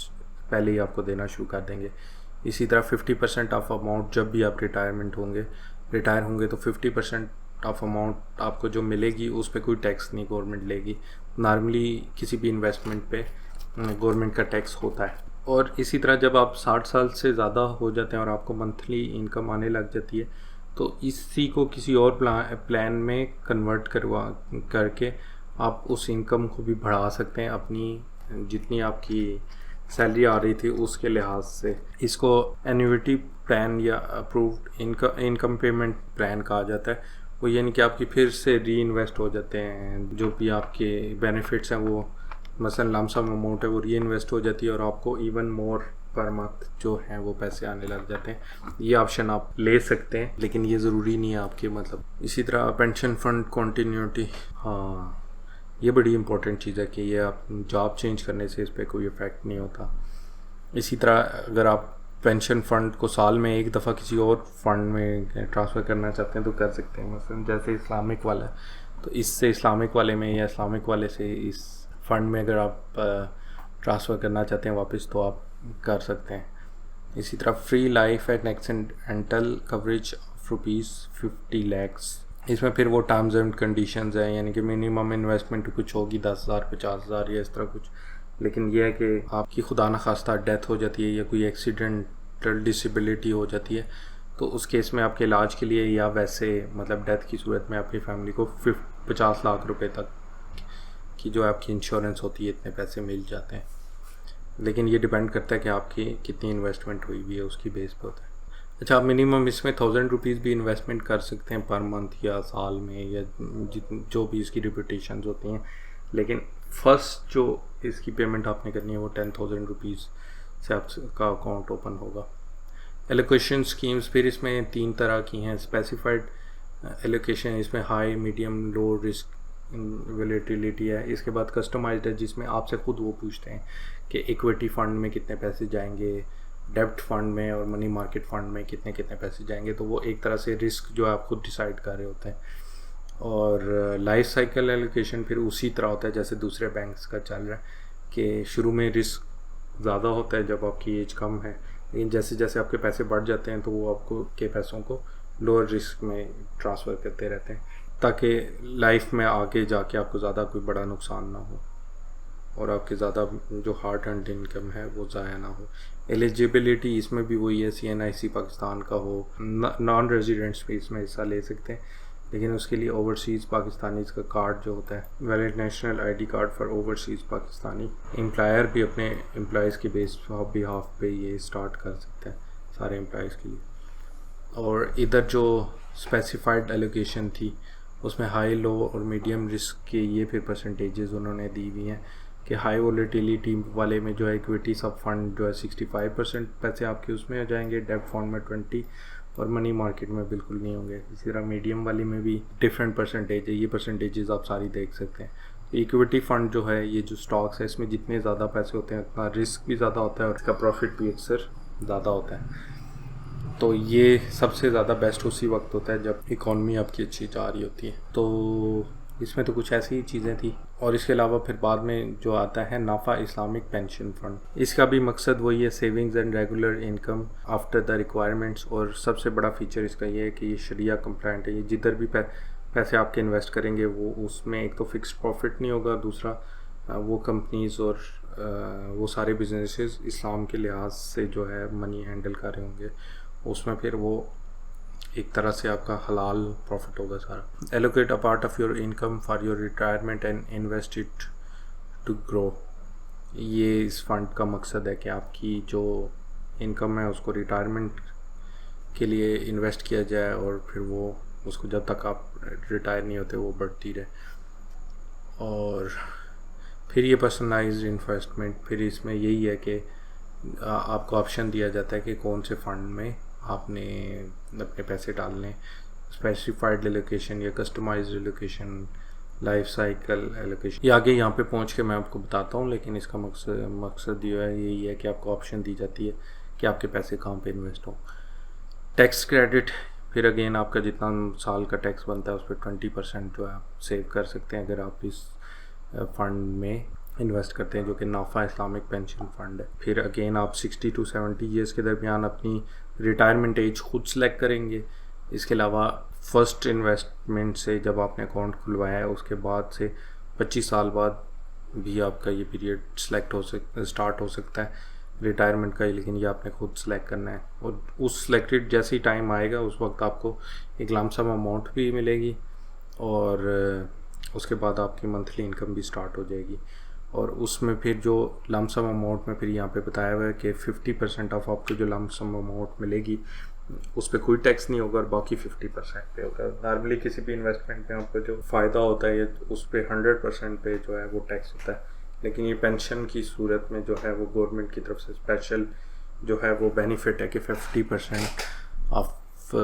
पहले ही आपको देना शुरू कर देंगे। इसी तरह 50% ऑफ अमाउंट, जब भी आप रिटायर होंगे तो 50% ऑफ अमाउंट आपको जो मिलेगी उस पर कोई टैक्स नहीं गवर्नमेंट लेगी। नॉर्मली किसी भी इन्वेस्टमेंट पे गवर्नमेंट का टैक्स होता है। और इसी तरह जब आप 60 साल से ज़्यादा हो जाते हैं और आपको मंथली इनकम आने लग जाती है तो इसी को किसी और प्लान में कन्वर्ट करके आप उस इनकम को भी बढ़ा सकते हैं अपनी जितनी आपकी सैलरी आ रही थी उसके लिहाज से। इसको एन्युइटी प्लान या अप्रूव्ड इनकम पेमेंट प्लान कहा जाता है। वो यानी कि आपकी फिर से री इन्वेस्ट हो जाते हैं, जो भी आपके बेनिफिट्स हैं वो मसलन लमसम अमाउंट है वो री इन्वेस्ट हो जाती है और आपको इवन मोर पर मंथ जो है वो पैसे आने लग जाते हैं। ये ऑप्शन आप ले सकते हैं, लेकिन ये ज़रूरी नहीं है आपके मतलब। इसी तरह पेंशन फंड कॉन्टीन्यूटी, हाँ ये बड़ी इंपॉर्टेंट चीज़ है कि ये आप जॉब चेंज करने से इस पर कोई इफ़ेक्ट नहीं होता। इसी तरह अगर आप पेंशन फ़ंड को साल में एक दफ़ा किसी और फंड में ट्रांसफ़र करना चाहते हैं तो कर सकते हैं। मसलन जैसे इस्लामिक वाला, तो इससे इस्लामिक वाले में या इस्लामिक वाले से इस फंड में अगर आप ट्रांसफ़र करना चाहते हैं वापस तो आप कर सकते हैं। इसी तरह free life and accidental coverage of ₹50 lakh, इसमें फिर वो टर्म्स एंड कंडीशंस हैं, यानी कि मिनिमम इन्वेस्टमेंट कुछ होगी 10,000 50,000 या इस तरह कुछ। लेकिन यह है कि आपकी खुदा न खास्ता डेथ हो जाती है या कोई एक्सीडेंटल डिसेबिलिटी हो जाती है तो उस केस में आपके इलाज के लिए या वैसे मतलब डेथ की सूरत में आपकी फैमिली को 50 लाख रुपए तक की जो आपकी इंश्योरेंस होती है इतने पैसे मिल जाते हैं। लेकिन ये डिपेंड करता है कि आपकी कितनी इन्वेस्टमेंट हुई हुई है उसकी बेस पे होता है। अच्छा, आप मिनिमम इसमें 1000 रुपीज़ भी इन्वेस्टमेंट कर सकते हैं पर मंथ या साल में, या जो भी इसकी रिपीटेशंस होती हैं, लेकिन फर्स्ट जो इसकी पेमेंट आपने करनी है वो 10,000 रुपीज़ से आपका अकाउंट ओपन होगा। एलोकेशन स्कीम्स फिर इसमें 3 तरह की हैं। स्पेसिफाइड एलोकेशन, इसमें high, medium, low risk volatility है। इसके बाद कस्टमाइज्ड है, जिसमें आपसे खुद वो पूछते हैं कि इक्विटी फ़ंड में कितने पैसे जाएंगे, डेब्ट फंड में और मनी मार्केट फ़ंड में कितने कितने पैसे जाएंगे। तो वो एक तरह से रिस्क जो है आप खुद डिसाइड कर रहे होते हैं। और लाइफ साइकिल एलोकेशन फिर उसी तरह होता है जैसे दूसरे बैंक्स का चल रहा है कि शुरू में रिस्क ज़्यादा होता है जब आपकी एज कम है, लेकिन जैसे जैसे आपके पैसे बढ़ जाते हैं तो वो आपको के पैसों को लोअर रिस्क में ट्रांसफ़र करते रहते हैं, ताकि लाइफ में आगे जाके आपको ज़्यादा कोई बड़ा नुकसान ना हो और आपके ज़्यादा जो हार्ड अर्न्ड इनकम है वो ज़ाया ना हो। एलिजिबिलिटी इसमें भी वही है, CNIC पाकिस्तान का हो, नॉन रेजिडेंट्स भी इसमें हिस्सा ले सकते हैं, लेकिन उसके लिए ओवरसीज़ पाकिस्तानीज़ का कार्ड जो होता है, valid national ID card for overseas Pakistani. Employer भी अपने एम्प्लॉयज़ के बिहाफ पे ये स्टार्ट कर सकते हैं सारे एम्प्लॉयज़ के लिए। और इधर जो स्पेसिफाइड एलोकेशन थी उसमें हाई, लो और मीडियम रिस्क के ये फिर परसेंटेजेस उन्होंने दी हुई हैं कि हाई वोलेटिलिटी वाले में जो है इक्विटी सब फंड जो है 65% पैसे आपके उसमें हो जाएंगे, डेब्ट फंड में 20 और मनी मार्केट में बिल्कुल नहीं होंगे। इसी तरह मीडियम वाली में भी डिफरेंट परसेंटेज है, ये परसेंटेजेस आप सारी देख सकते हैं। इक्विटी फंड जो है, ये जो स्टॉक्स है, इसमें जितने ज़्यादा पैसे होते हैं उतना रिस्क भी ज़्यादा होता है और इसका प्रॉफिट भी अक्सर ज़्यादा होता है। तो ये सबसे ज़्यादा बेस्ट उसी वक्त होता है जब इकॉनमी आपकी अच्छी जा रही होती है। तो इसमें तो कुछ ऐसी ही चीज़ें थी। और इसके अलावा फिर बाद में जो आता है नाफा इस्लामिक पेंशन फ़ंड, इसका भी मकसद वही है, savings and regular income after the requirements. और सबसे बड़ा फीचर इसका ये है कि ये शरिया कंप्लाइंट है। ये जिधर भी पैसे आपके इन्वेस्ट करेंगे वो उसमें एक तो फिक्स्ड प्रॉफिट नहीं होगा, दूसरा वो कंपनीज़ और वो सारे बिजनेसेस इस्लाम के लिहाज से जो है मनी हैंडल कर रहे होंगे, उसमें फिर वो एक तरह से आपका हलाल प्रॉफिट होगा सारा। Allocate a part of your income for your retirement and invest it to grow. ये इस फंड का मकसद है कि आपकी जो इनकम है उसको रिटायरमेंट के लिए इन्वेस्ट किया जाए और फिर वो उसको जब तक आप रिटायर नहीं होते वो बढ़ती रहे। और फिर ये पर्सनलाइज्ड इन्वेस्टमेंट, फिर इसमें यही है कि आपको ऑप्शन दिया जाता है कि कौन से फ़ंड में आपने अपने पैसे डालने। स्पेसिफाइड एलोकेशन या customised allocation, life cycle allocation, ये आगे यहाँ पे पहुँच के मैं आपको बताता हूँ, लेकिन इसका मकसद ये है, यही है कि आपको ऑप्शन दी जाती है कि आपके पैसे कहाँ पे इन्वेस्ट हों। टैक्स क्रेडिट, फिर अगेन आपका जितना साल का टैक्स बनता है उस पर 20% जो है आप सेव कर सकते हैं अगर आप इस फंड में इन्वेस्ट करते हैं, जो कि नाफा इस्लामिक पेंशन फ़ंड है। फिर अगेन आप 60 to 70 ईयर्स के दरमियान अपनी रिटायरमेंट एज खुद सेलेक्ट करेंगे। इसके अलावा फर्स्ट इन्वेस्टमेंट से जब आपने अकाउंट खुलवाया है उसके बाद से 25 साल बाद भी आपका ये पीरियड स्टार्ट हो सकता है रिटायरमेंट का ही, लेकिन ये आपने खुद सेलेक्ट करना है। और उस सिलेक्टेड जैसे ही टाइम आएगा उस वक्त आपको एक लमसम अमाउंट भी मिलेगी और उसके बाद आपकी मंथली इनकम भी स्टार्ट हो जाएगी। और उसमें फिर जो लमसम अमाउंट में फिर यहाँ पे बताया हुआ है कि 50% ऑफ आपको जो लमसम अमाउंट मिलेगी उस पर कोई टैक्स नहीं होगा और बाकी 50% पे होगा। नॉर्मली किसी भी इन्वेस्टमेंट में आपको जो फ़ायदा होता है उस पर 100% पे जो है वो टैक्स होता है, लेकिन ये पेंशन की सूरत में जो है वो गवर्नमेंट की तरफ से स्पेशल जो है वो बेनिफिट है कि 50% ऑफ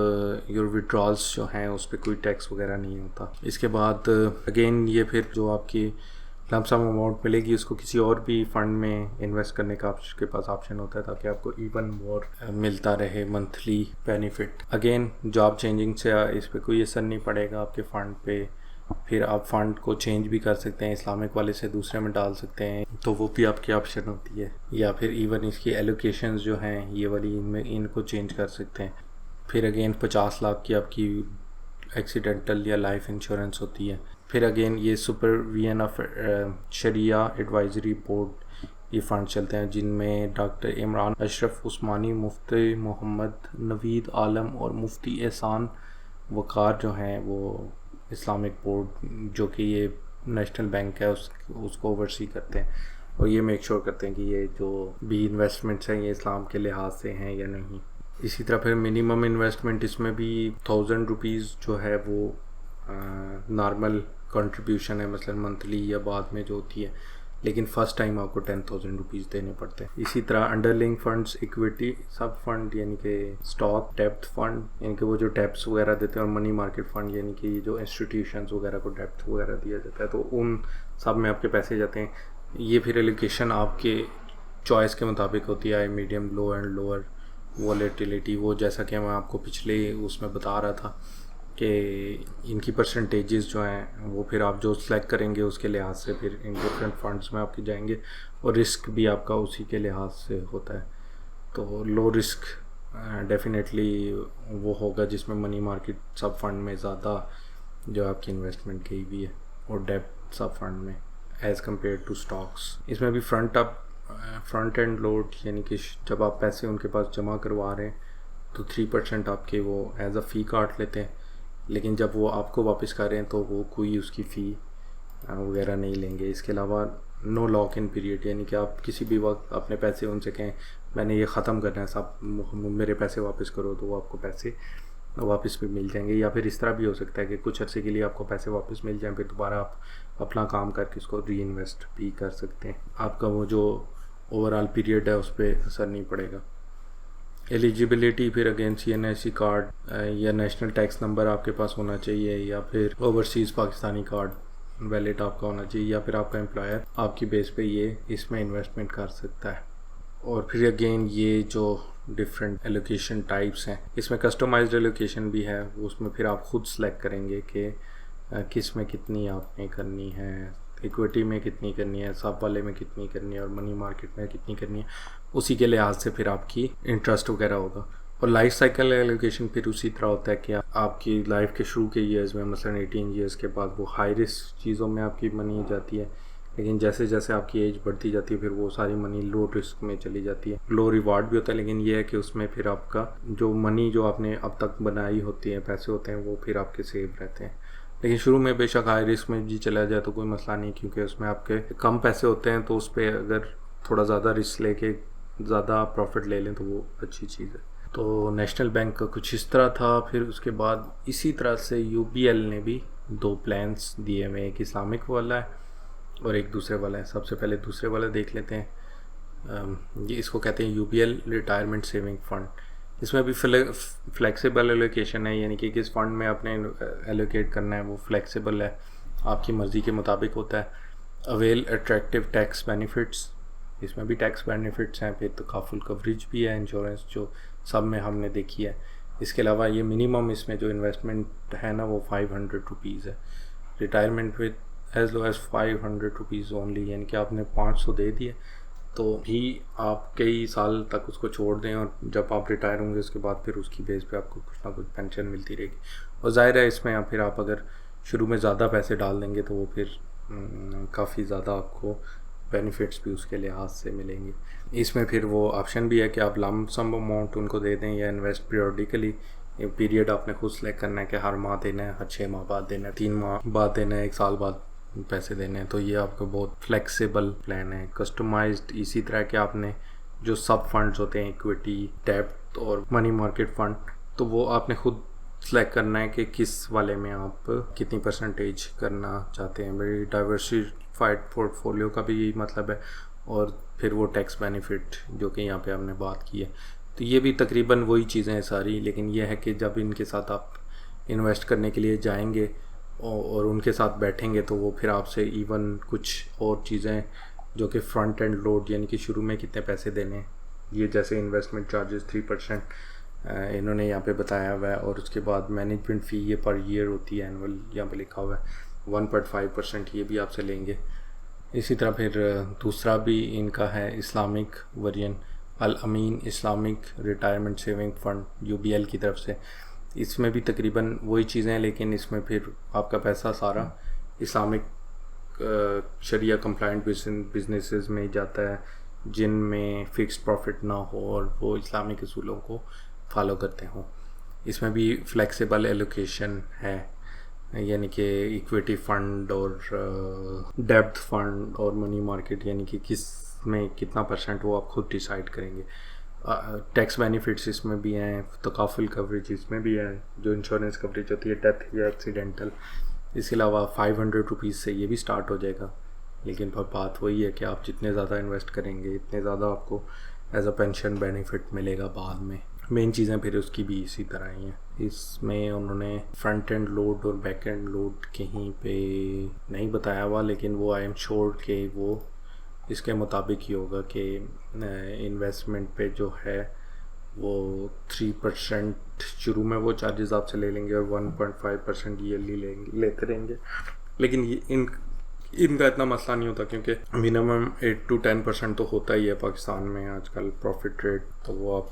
योर विड्रॉल्स जो हैं उस पर कोई टैक्स वगैरह नहीं होता। इसके बाद अगेन ये फिर जो आपकी लमसम अमाउंट मिलेगी उसको किसी और भी फंड में इन्वेस्ट करने का आपके पास ऑप्शन होता है ताकि आपको इवन मोर मिलता रहे monthly benefit. Again job changing से इस पर कोई असर नहीं पड़ेगा आपके फ़ंड पे। फिर आप फ़ंड को चेंज भी कर सकते हैं, इस्लामिक वाले से दूसरे में डाल सकते हैं, तो वो भी आपकी ऑप्शन होती है। या फिर इवन इसकी एलोकेशंस जो हैं ये वाली इनको चेंज कर सकते हैं। फिर अगेन 50 लाख की आपकी एक्सीडेंटल या लाइफ इंश्योरेंस होती है। फिर अगेन ये supervision of sharia advisory board ये फ़ंड चलते हैं जिनमें डॉक्टर इमरान अशरफ उस्मानी, मुफ्ती मोहम्मद नवीद आलम और मुफ्ती एहसान वक़ार जो हैं वो इस्लामिक बोर्ड जो कि ये नेशनल बैंक है उसको ओवरसी करते हैं और ये मेक श्योर करते हैं कि ये जो भी इन्वेस्टमेंट्स हैं ये इस्लाम के लिहाज से हैं या नहीं। इसी तरह फिर मिनिमम इन्वेस्टमेंट इसमें भी 1000 रुपीज़ जो है वो नॉर्मल कंट्रीब्यूशन है, मसलन मंथली या बाद में जो होती है, लेकिन फ़र्स्ट टाइम आपको 10,000 रुपीज़ देने पड़ते हैं। इसी तरह अंडरलिंग फंड्स, इक्विटी सब फंड यानी कि स्टॉक, डेप्थ फंड यानी कि वो जो डेप्स वगैरह देते हैं, और मनी मार्केट फंड यानी कि जो इंस्टीट्यूशंस वगैरह को डेप्थ वगैरह दिया जाता है, तो उन सब में आपके पैसे जाते हैं। ये फिर एलोकेशन आपके चॉइस के मुताबिक होती है, medium, low and lower volatility, वो जैसा कि मैं आपको पिछले उसमें बता रहा था कि इनकी परसेंटेजेस जो हैं वो फिर आप जो सेलेक्ट करेंगे उसके लिहाज से फिर इन डिफरेंट फंड्स में आपके जाएंगे, और रिस्क भी आपका उसी के लिहाज से होता है। तो लो रिस्क डेफिनेटली वो होगा जिसमें मनी मार्केट सब फंड में ज़्यादा जो आपकी इन्वेस्टमेंट गई हुई है, और डेप्थ सब फंड में एज़ कम्पेयर टू स्टॉक्स। इसमें भी फ्रंट एंड लोड यानी कि जब आप पैसे उनके पास जमा करवा रहे हैं तो 3% आपके वो एज अ फ़ी काट लेते हैं, लेकिन जब वो आपको वापस कर रहे हैं तो वो कोई उसकी फ़ी वगैरह नहीं लेंगे। इसके अलावा नो लॉक इन पीरियड, यानी कि आप किसी भी वक्त अपने पैसे उनसे कहें मैंने ये ख़त्म करना है, सब मेरे पैसे वापस करो, तो वो आपको पैसे वापस भी मिल जाएंगे। या फिर इस तरह भी हो सकता है कि कुछ अर्से के लिए आपको पैसे वापस मिल जाएं, फिर दोबारा आप अपना काम करके इसको री इन्वेस्ट भी कर सकते हैं। आपका वो जो ओवरऑल पीरियड है उस पर असर नहीं पड़ेगा। एलिजिबिलिटी फिर अगेन CNSE कार्ड या नेशनल टैक्स नंबर आपके पास होना चाहिए, या फिर ओवरसीज़ पाकिस्तानी कार्ड वैलिड आपका होना चाहिए, या फिर आपका एम्प्लॉयर आपकी बेस पे ये इसमें इन्वेस्टमेंट कर सकता है। और फिर अगेन ये जो डिफरेंट एलोकेशन टाइप्स हैं, इसमें कस्टमाइज्ड एलोकेशन भी है, उसमें फिर आप खुद सेलेक्ट करेंगे कि किस में कितनी आपने करनी है, इक्विटी में कितनी करनी है, सब वाले में कितनी करनी है, और मनी मार्केट में कितनी करनी है, उसी के लिहाज से फिर आपकी इंटरेस्ट वगैरह होगा। और लाइफ साइकिल एलोकेशन फिर उसी तरह होता है कि आपकी लाइफ के शुरू के ईयर्स में, मसलन 18 ईयर्स के बाद वो हाई रिस्क चीज़ों में आपकी मनी जाती है, लेकिन जैसे जैसे आपकी एज बढ़ती जाती है फिर वो सारी मनी लो रिस्क में चली जाती है। लो रिवार्ड भी होता है, लेकिन ये है कि उसमें फिर आपका जो मनी जो आपने अब तक बनाई होती है, पैसे होते हैं, वो फिर आपके सेव रहते हैं। लेकिन शुरू में बेशक हाई रिस्क में जी चला जाए तो कोई मसला नहीं, क्योंकि उसमें आपके कम पैसे होते हैं, तो उस पर अगर थोड़ा ज़्यादा रिस्क लेके ज़्यादा प्रॉफिट ले लें तो वो अच्छी चीज़ है। तो नेशनल बैंक का कुछ इस तरह था। फिर उसके बाद इसी तरह से UBL ने भी 2 प्लान्स दिए हुए, एक इस्लामिक वाला है और एक दूसरे वाला है। सबसे पहले दूसरे वाला देख लेते हैं। ये इसको कहते हैं UBL रिटायरमेंट सेविंग फ़ंड। इसमें भी फ्लेक्सिबल एलोकेशन है, यानी कि किस फंड में आपने एलोकेट करना है वो फ्लेक्सिबल है, आपकी मर्ज़ी के मुताबिक होता है। अवेल अट्रैक्टिव टैक्स बेनिफिट्स, इसमें भी टैक्स बेनिफिट्स हैं। फिर तकाफुल कवरेज भी है, इंश्योरेंस जो सब में हमने देखी है। इसके अलावा ये मिनिमम इसमें जो इन्वेस्टमेंट है ना वो 500 रुपीज़ है। Retirement with as low as 500 rupees only, यानी कि आपने 500 दे दिए तो भी आप कई साल तक उसको छोड़ दें, और जब आप रिटायर होंगे उसके बाद फिर उसकी बेस पे आपको कुछ ना कुछ पेंशन मिलती रहेगी। और ज़ाहिर है इसमें फिर आप अगर शुरू में ज़्यादा पैसे डाल देंगे तो वो फिर काफ़ी ज़्यादा आपको बेनिफिट्स भी उसके लिहाज से मिलेंगे। इसमें फिर वो ऑप्शन भी है कि आप लम सम अमाउंट उनको दे दें या इन्वेस्ट पीरियडिकली। पीरियड आपने खुद सेलेक्ट करना है कि हर माह देना है, हर 6 माह बाद देना है, 3 माह बाद देना है, 1 साल बाद पैसे देने हैं। तो ये आपका बहुत फ्लेक्सिबल प्लान है, कस्टमाइज्ड। इसी तरह के आपने जो सब फंड्स होते हैं, इक्विटी, डेब्ट और मनी मार्केट फंड, तो वो आपने खुद सेलेक्ट करना है कि किस वाले में आप कितनी परसेंटेज करना चाहते हैं। बड़ी डाइवर्सिफाइड पोर्टफोलियो का भी यही मतलब है। और फिर वो टैक्स बेनिफिट जो कि यहाँ पे हमने बात की है, तो ये भी तकरीबन वही चीज़ें हैं सारी। लेकिन यह है कि जब इनके साथ आप इन्वेस्ट करने के लिए जाएंगे और उनके साथ बैठेंगे तो वो फिर आपसे इवन कुछ और चीज़ें जो कि फ्रंट एंड लोड, यानी कि शुरू में कितने पैसे देने, ये जैसे इन्वेस्टमेंट चार्जेस 3% इन्होंने यहाँ पे बताया हुआ है। और उसके बाद मैनेजमेंट फ़ी ये पर ईयर होती है, एनुअल यहाँ पे लिखा हुआ है, 1.5% ये भी आपसे लेंगे। इसी तरह फिर दूसरा भी इनका है Islamic version, Al Ameen Islamic retirement saving fund UBL की तरफ से। इसमें भी तकरीबन वही चीज़ें हैं, लेकिन इसमें फिर आपका पैसा सारा इस्लामिक शरिया कंप्लाइंट बिजनेसेस में जाता है, जिनमें फ़िक्स्ड प्रॉफिट ना हो और वो इस्लामिक असूलों को फॉलो करते हों। इसमें भी फ्लेक्सिबल एलोकेशन है, यानी कि इक्विटी फ़ंड और डेब्ट फ़ंड और मनी मार्केट, यानी कि किस में कितना % वो आप खुद डिसाइड करेंगे। टैक्स बेनिफिट्स इसमें भी हैं, तकाफुल कवरेज इसमें भी है, जो इंश्योरेंस कवरेज होती है डेथ या एक्सीडेंटल। इसके अलावा 500 रुपीज़ से ये भी स्टार्ट हो जाएगा। लेकिन पर बात वही है कि आप जितने ज़्यादा इन्वेस्ट करेंगे इतने ज़्यादा आपको एज अ पेंशन बेनिफिट मिलेगा बाद में। मेन चीज़ें फिर उसकी भी इसी तरह ही हैं। इसमें उन्होंने फ्रंट एंड लोड और बैक एंड लोड कहीं पे नहीं बताया हुआ, लेकिन वो आई एम श्योर कि वो इसके मुताबिक ही होगा कि इन्वेस्टमेंट पे जो है वो 3% शुरू में वो चार्जेस आपसे ले लेंगे और 1.5% ईयरली लेते रहेंगे। लेकिन ये इनका इतना मसला नहीं होता, क्योंकि मिनिमम 8 to 10% तो होता ही है पाकिस्तान में आजकल प्रॉफिट रेट, तो वो आप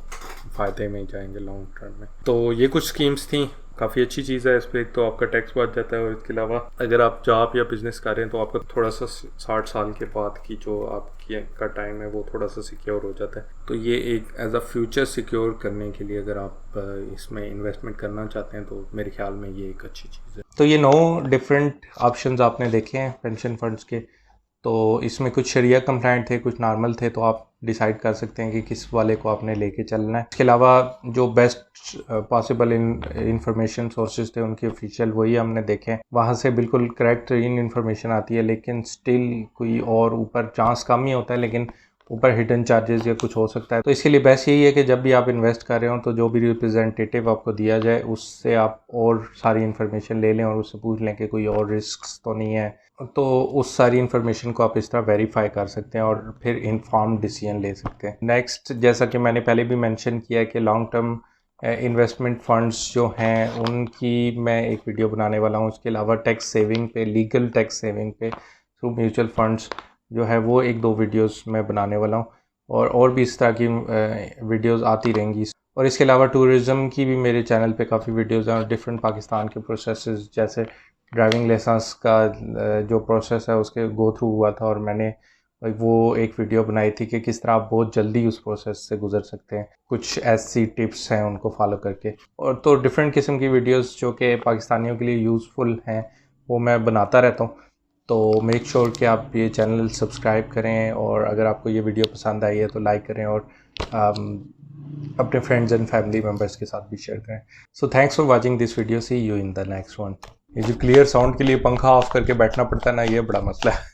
फ़ायदे में ही जाएंगे लॉन्ग टर्म में। तो ये कुछ स्कीम्स थी, काफ़ी अच्छी चीज़ है। इस पर एक तो आपका टैक्स बच जाता है, और इसके अलावा अगर आप जॉब या बिज़नेस कर रहे हैं तो आपका थोड़ा सा 60 साल के बाद की जो आपकी का टाइम है वो थोड़ा सा सिक्योर हो जाता है। तो ये एक एज अ फ्यूचर सिक्योर करने के लिए अगर आप इसमें इन्वेस्टमेंट करना चाहते हैं तो मेरे ख्याल में ये एक अच्छी चीज़ है। तो ये 9 डिफरेंट ऑप्शंस आपने देखे हैं पेंशन फंड्स के। तो इसमें कुछ शरिया कंप्लाइंट थे, कुछ नॉर्मल थे, तो आप डिसाइड कर सकते हैं कि किस वाले को आपने लेके चलना है। इसके अलावा जो बेस्ट पॉसिबल इंफॉर्मेशन सोर्सेज थे उनके ऑफिशियल वही हमने देखे हैं। वहाँ से बिल्कुल करेक्ट इन्फॉर्मेशन आती है, लेकिन स्टिल कोई और ऊपर चांस कम ही होता है, लेकिन ऊपर हिडन चार्जेस या कुछ हो सकता है। तो इसके लिए बेस्ट यही है कि जब भी आप इन्वेस्ट कर रहे हो तो जो भी रिप्रेजेंटेटिव आपको दिया जाए उससे आप और सारी इन्फॉर्मेशन ले लें और उससे पूछ लें कि कोई और रिस्क तो नहीं है। तो उस सारी इन्फॉर्मेशन को आप इस तरह वेरीफाई कर सकते हैं और फिर इन्फॉर्म्ड डिसीजन ले सकते हैं। नेक्स्ट, जैसा कि मैंने पहले भी मेंशन किया है कि लॉन्ग टर्म इन्वेस्टमेंट फंड्स जो हैं उनकी मैं एक वीडियो बनाने वाला हूँ। उसके अलावा टैक्स सेविंग पे, लीगल टैक्स सेविंग पे थ्रू म्यूचुअल फंड्स जो है वो 1-2 वीडियोस मैं बनाने वाला हूँ, और भी इस तरह की वीडियोस आती रहेंगी। और इसके अलावा टूरिज़्म की भी मेरे चैनल पे काफ़ी वीडियोस हैं, और डिफरेंट पाकिस्तान के प्रोसेसेस, जैसे ड्राइविंग लाइसेंस का जो प्रोसेस है उसके गो थ्रू हुआ था, और मैंने वो एक वीडियो बनाई थी कि किस तरह आप बहुत जल्दी उस प्रोसेस से गुजर सकते हैं, कुछ ऐसी टिप्स हैं उनको फॉलो करके। और तो डिफरेंट किस्म की वीडियोस जो कि पाकिस्तानियों के लिए यूज़फुल हैं वो मैं बनाता रहता हूँ। तो मेक श्योर कि आप ये चैनल सब्सक्राइब करें, और अगर आपको ये वीडियो पसंद आई है तो लाइक करें, और अपने फ्रेंड्स एंड फैमिली मेम्बर्स के साथ भी शेयर करें। So thanks for watching this video, see you in the next one. ये जो क्लियर साउंड के लिए पंखा ऑफ करके बैठना पड़ता है ना, ये बड़ा मसला है।